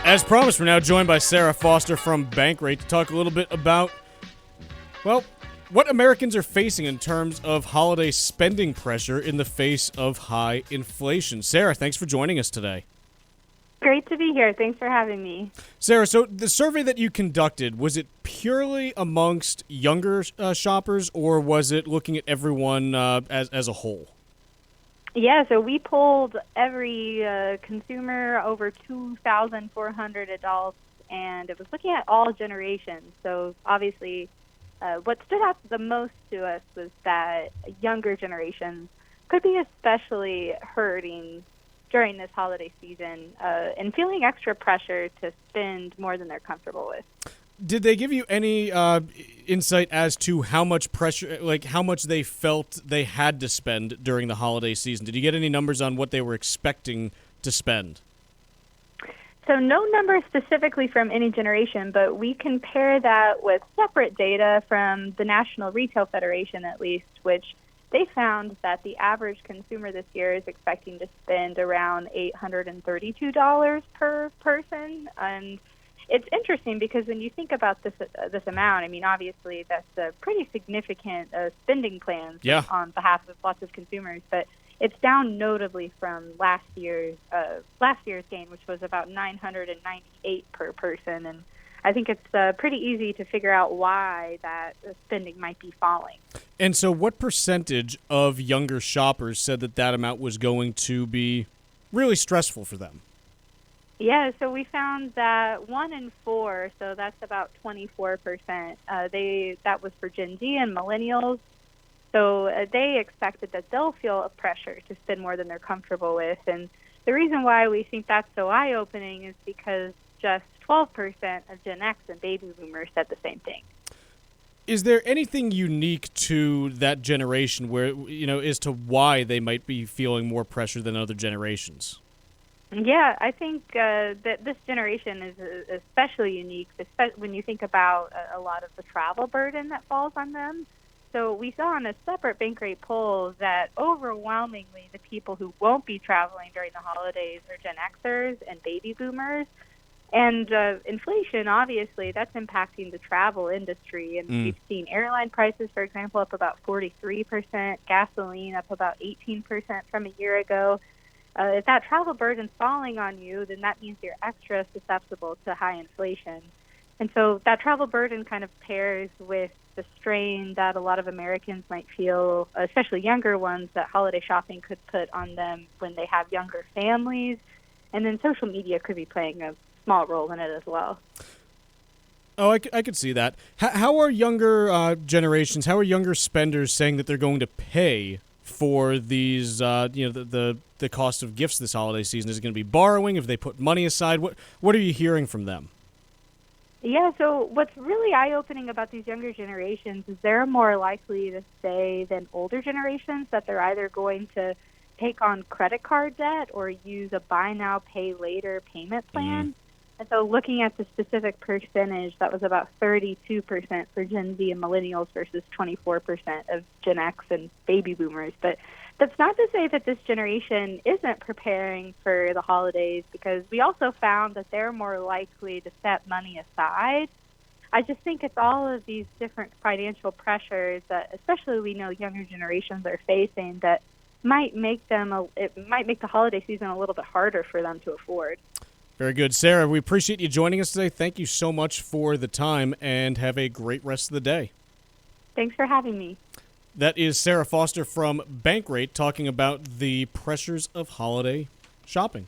As promised, we're now joined by Sarah Foster from Bankrate to talk a little bit about, well, what Americans are facing in terms of holiday spending pressure in the face of high inflation. Sarah, thanks for joining us today. Great to be here. Thanks for having me. Sarah, so the survey that you conducted, was it purely amongst younger shoppers, or was it looking at everyone as a whole? Yeah, so we polled every consumer, over 2,400 adults, and it was looking at all generations. So obviously, what stood out the most to us was that younger generations could be especially hurting during this holiday season and feeling extra pressure to spend more than they're comfortable with. Did they give you any insight as to how much pressure, like how much they felt they had to spend during the holiday season? Did you get any numbers on what they were expecting to spend? So no numbers specifically from any generation, but we compare that with separate data from the National Retail Federation, at least, which they found that the average consumer this year is expecting to spend around $832 per person. And it's interesting because when you think about this amount, I mean, obviously that's a pretty significant spending plan on behalf of lots of consumers, but it's down notably from last year's gain, which was about $998 per person. And I think it's pretty easy to figure out why that spending might be falling. And so what percentage of younger shoppers said that amount was going to be really stressful for them? Yeah, so we found that 1 in 4, so that's about 24%. That was for Gen Z and millennials. So they expected that they'll feel a pressure to spend more than they're comfortable with. And the reason why we think that's so eye-opening is because just 12% of Gen X and baby boomers said the same thing. Is there anything unique to that generation where, as to why they might be feeling more pressure than other generations? Yeah, I think that this generation is especially unique, when you think about a lot of the travel burden that falls on them. So we saw in a separate Bankrate poll that overwhelmingly the people who won't be traveling during the holidays are Gen Xers and baby boomers. And inflation, obviously, that's impacting the travel industry. And we've seen airline prices, for example, up about 43%, gasoline up about 18% from a year ago. If that travel burden's falling on you, then that means you're extra susceptible to high inflation. And so that travel burden kind of pairs with the strain that a lot of Americans might feel, especially younger ones, that holiday shopping could put on them when they have younger families. And then social media could be playing a small role in it as well. Oh, I could see that. How are younger generations, how are younger spenders saying that they're going to pay for these, the cost of gifts this holiday season? Is it going to be borrowing? If they put money aside? What are you hearing from them? Yeah, so what's really eye-opening about these younger generations is they're more likely to say than older generations that they're either going to take on credit card debt or use a buy now, pay later payment plan. And so looking at the specific percentage, that was about 32% for Gen Z and millennials versus 24% of Gen X and baby boomers. But that's not to say that this generation isn't preparing for the holidays, because we also found that they're more likely to set money aside. I just think it's all of these different financial pressures that especially we know younger generations are facing that might make the holiday season a little bit harder for them to afford. Very good. Sarah, we appreciate you joining us today. Thank you so much for the time, and have a great rest of the day. Thanks for having me. That is Sarah Foster from Bankrate talking about the pressures of holiday shopping.